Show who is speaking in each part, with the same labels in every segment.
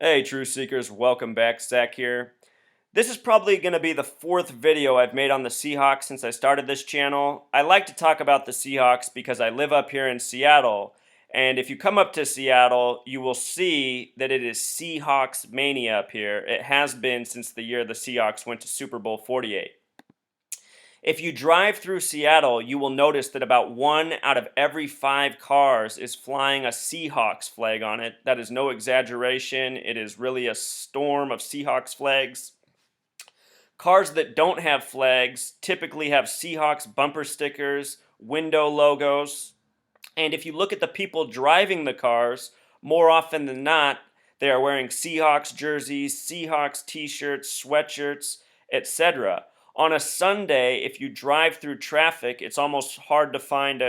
Speaker 1: Hey, True Seekers, welcome back. Zach here. This is probably going to be the fourth video I've made on the Seahawks since I started this channel. I like to talk about the Seahawks because I live up here in Seattle, and if you come up to Seattle, you will see that it is Seahawks mania up here. It has been since the year the Seahawks went to Super Bowl 48. If you drive through Seattle, you will notice that about 1 out of every 5 cars is flying a Seahawks flag on it. That is no exaggeration. It is really a storm of Seahawks flags. Cars that don't have flags typically have Seahawks bumper stickers, window logos, and if you look at the people driving the cars, more often than not, they are wearing Seahawks jerseys, Seahawks t-shirts, sweatshirts, etc. On a Sunday, if you drive through traffic, it's almost hard to find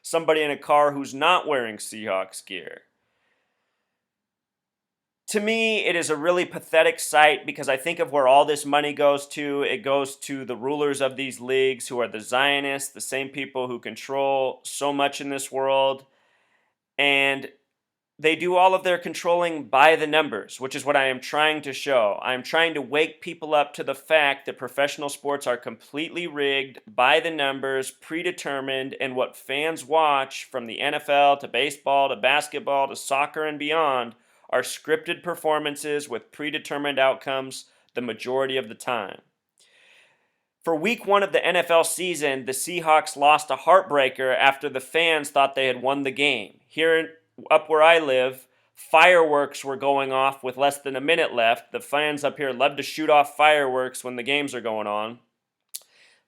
Speaker 1: somebody in a car who's not wearing Seahawks gear. To me, it is a really pathetic sight because I think of where all this money goes to. It goes to the rulers of these leagues who are the Zionists, the same people who control so much in this world. And they do all of their controlling by the numbers, which is what I am trying to show. I am trying to wake people up to the fact that professional sports are completely rigged by the numbers, predetermined, and what fans watch from the NFL to baseball to basketball to soccer and beyond are scripted performances with predetermined outcomes the majority of the time. For week 1 of the NFL season, the Seahawks lost a heartbreaker after the fans thought they had won the game. Up where I live, fireworks were going off with less than a minute left. The fans up here love to shoot off fireworks when the games are going on.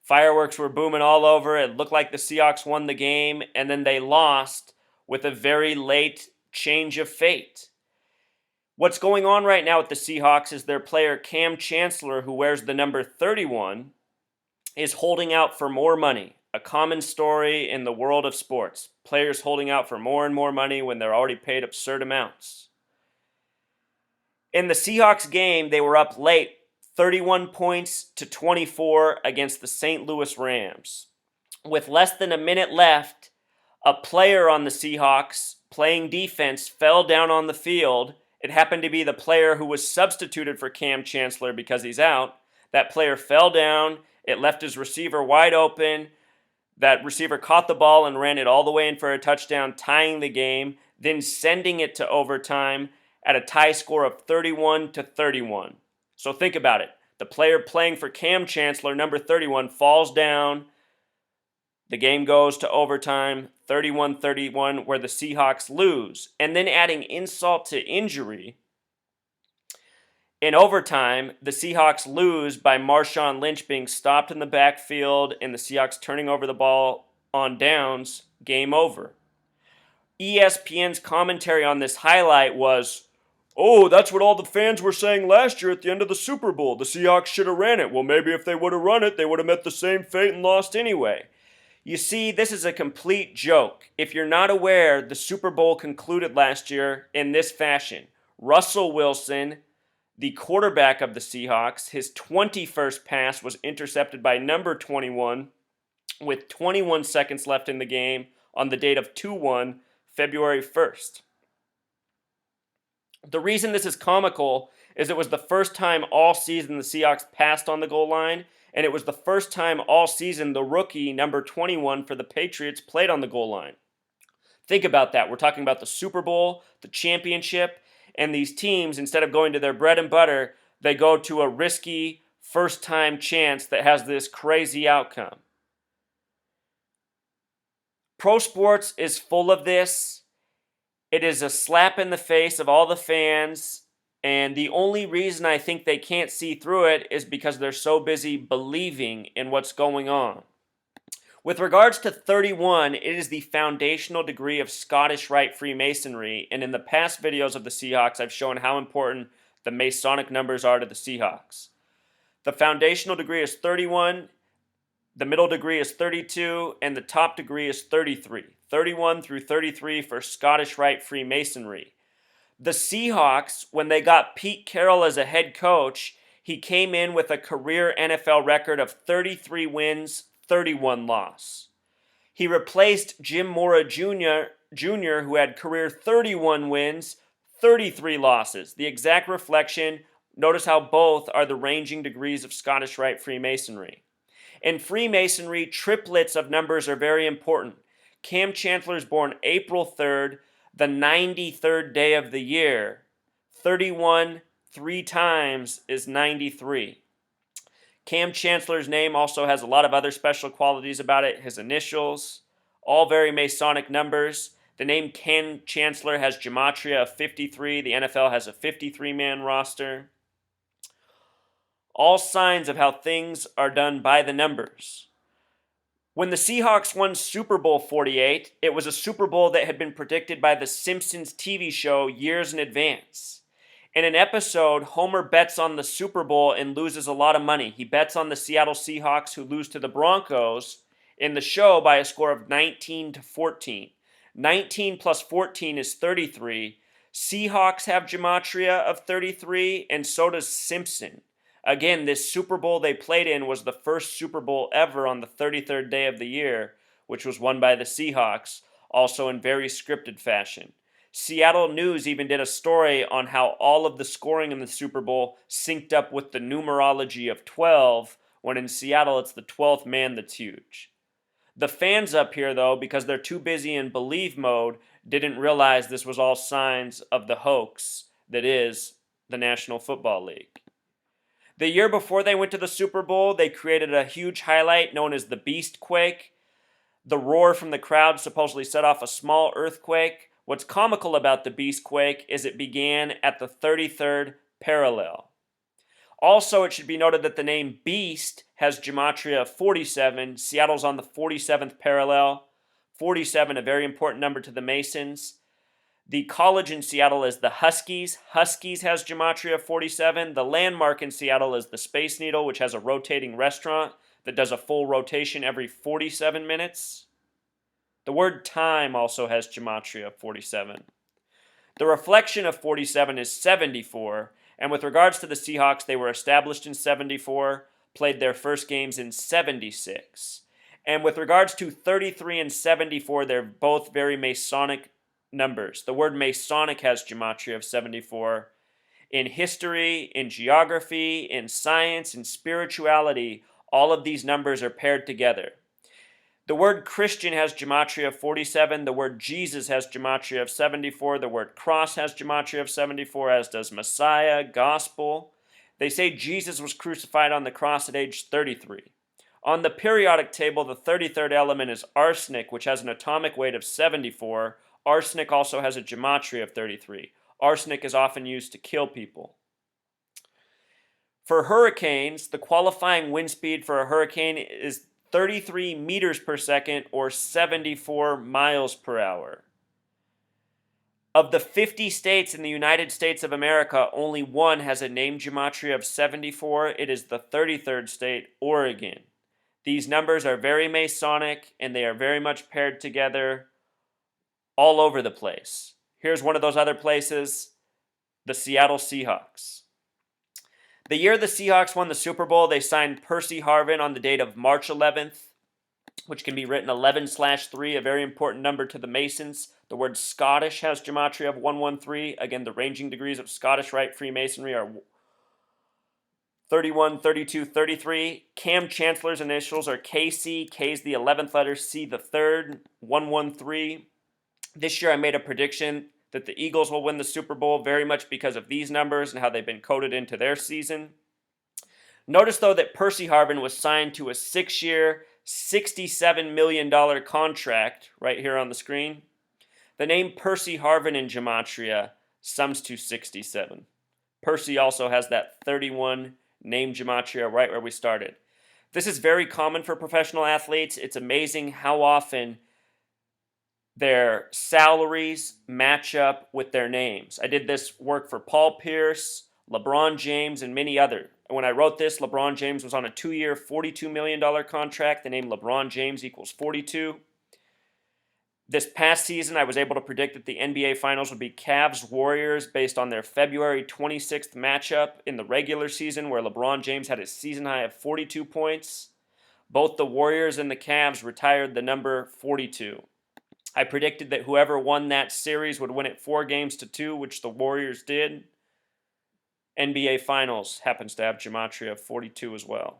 Speaker 1: Fireworks were booming all over. It looked like the Seahawks won the game, and then they lost with a very late change of fate. What's going on right now with the Seahawks is their player Cam Chancellor, who wears the number 31, is holding out for more money. A common story in the world of sports. Players holding out for more and more money when they're already paid absurd amounts. In the Seahawks game, they were up late, 31 points to 24 against the St. Louis Rams. With less than a minute left, a player on the Seahawks playing defense fell down on the field. It happened to be the player who was substituted for Cam Chancellor because he's out. That player fell down. It left his receiver wide open. That receiver caught the ball and ran it all the way in for a touchdown, tying the game, then sending it to overtime at a tie score of 31-31. So think about it. The player playing for Cam Chancellor, number 31, falls down. The game goes to overtime, 31-31, where the Seahawks lose. And then adding insult to injury, in overtime, the Seahawks lose by Marshawn Lynch being stopped in the backfield and the Seahawks turning over the ball on downs. Game over. ESPN's commentary on this highlight was, "Oh, that's what all the fans were saying last year at the end of the Super Bowl. The Seahawks should have ran it. Well, maybe if they would have run it, they would have met the same fate and lost anyway." You see, this is a complete joke. If you're not aware, the Super Bowl concluded last year in this fashion. Russell Wilson, the quarterback of the Seahawks, his 21st pass was intercepted by number 21 with 21 seconds left in the game on the date of 2/1, February 1st. The reason this is comical is it was the first time all season the Seahawks passed on the goal line, and it was the first time all season the rookie, number 21 for the Patriots, played on the goal line. Think about that. We're talking about the Super Bowl, the championship, and these teams, instead of going to their bread and butter, they go to a risky first-time chance that has this crazy outcome. Pro sports is full of this. It is a slap in the face of all the fans, and the only reason I think they can't see through it is because they're so busy believing in what's going on. With regards to 31, it is the foundational degree of Scottish Rite Freemasonry, and in the past videos of the Seahawks, I've shown how important the Masonic numbers are to the Seahawks. The foundational degree is 31, the middle degree is 32, and the top degree is 33. 31 through 33 for Scottish Rite Freemasonry. The Seahawks, when they got Pete Carroll as a head coach, he came in with a career NFL record of 33 wins, 31 loss. He replaced Jim Mora Jr., who had career 31 wins, 33 losses. The exact reflection. Notice how both are the ranging degrees of Scottish Rite Freemasonry. In Freemasonry, triplets of numbers are very important. Cam Chancellor is born April 3rd, the 93rd day of the year. 31 three times is 93. Cam Chancellor's name also has a lot of other special qualities about it. His initials, all very Masonic numbers. The name Cam Chancellor has gematria of 53. The NFL has a 53-man roster. All signs of how things are done by the numbers. When the Seahawks won Super Bowl 48, it was a Super Bowl that had been predicted by the Simpsons TV show years in advance. In an episode, Homer bets on the Super Bowl and loses a lot of money. He bets on the Seattle Seahawks, who lose to the Broncos in the show by a score of 19-14. 19 plus 14 is 33. Seahawks have gematria of 33, and so does Simpson. Again, this Super Bowl they played in was the first Super Bowl ever on the 33rd day of the year, which was won by the Seahawks, also in very scripted fashion. Seattle News even did a story on how all of the scoring in the Super Bowl synced up with the numerology of 12, when in Seattle it's the 12th man that's huge. The fans up here, though, because they're too busy in believe mode, didn't realize this was all signs of the hoax that is the National Football League. The year before they went to the Super Bowl, they created a huge highlight known as the Beast Quake. The roar from the crowd supposedly set off a small earthquake. What's comical about the Beast Quake is it began at the 33rd parallel. Also, it should be noted that the name Beast has gematria of 47. Seattle's on the 47th parallel. 47, a very important number to the Masons. The college in Seattle is the Huskies. Huskies has gematria of 47. The landmark in Seattle is the Space Needle, which has a rotating restaurant that does a full rotation every 47 minutes. The word time also has gematria of 47. The reflection of 47 is 74. And with regards to the Seahawks, they were established in 74, played their first games in 76. And with regards to 33 and 74, they're both very Masonic numbers. The word Masonic has gematria of 74. In history, in geography, in science, in spirituality, all of these numbers are paired together. The word Christian has gematria of 47. The word Jesus has gematria of 74. The word cross has gematria of 74, as does Messiah, gospel. They say Jesus was crucified on the cross at age 33. On the periodic table, the 33rd element is arsenic, which has an atomic weight of 74. Arsenic also has a gematria of 33. Arsenic is often used to kill people. For hurricanes, the qualifying wind speed for a hurricane is 33 meters per second or 74 miles per hour. Of the 50 states in the United States of America, only one has a name gematria of 74. It is the 33rd state, Oregon. These numbers are very Masonic, and they are very much paired together all over the place. Here's one of those other places, the Seattle Seahawks. The year the Seahawks won the Super Bowl, they signed Percy Harvin on the date of March 11th, which can be written 11/3, a very important number to the Masons. The word Scottish has gematria of 113. Again, the ranging degrees of Scottish Rite Freemasonry are 31, 32, 33. Cam Chancellor's initials are KC. K is the 11th letter, C the 3rd, 113. This year I made a prediction that the Eagles will win the Super Bowl very much because of these numbers and how they've been coded into their season. Notice, though, that Percy Harvin was signed to a 6-year, $67 million contract right here on the screen. The name Percy Harvin in gematria sums to 67. Percy also has that 31 name gematria right where we started. This is very common for professional athletes. It's amazing how often their salaries match up with their names. I did this work for Paul Pierce, LeBron James, and many others. When I wrote this, LeBron James was on a 2-year, $42 million contract. The name LeBron James equals 42. This past season, I was able to predict that the NBA Finals would be Cavs-Warriors based on their February 26th matchup in the regular season, where LeBron James had his season high of 42 points. Both the Warriors and the Cavs retired the number 42. I predicted that whoever won that series would win it 4-2, which the Warriors did. NBA Finals happens to have gematria of 42 as well.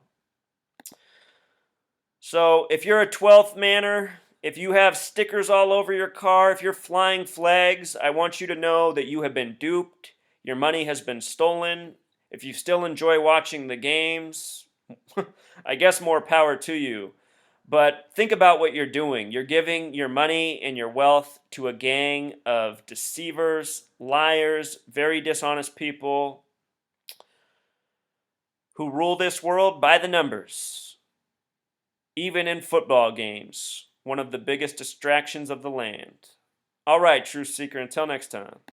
Speaker 1: So if you're a 12th manner, if you have stickers all over your car, if you're flying flags, I want you to know that you have been duped. Your money has been stolen. If you still enjoy watching the games, I guess more power to you. But think about what you're doing. You're giving your money and your wealth to a gang of deceivers, liars, very dishonest people who rule this world by the numbers. Even in football games, one of the biggest distractions of the land. All right, Truth Seeker, until next time.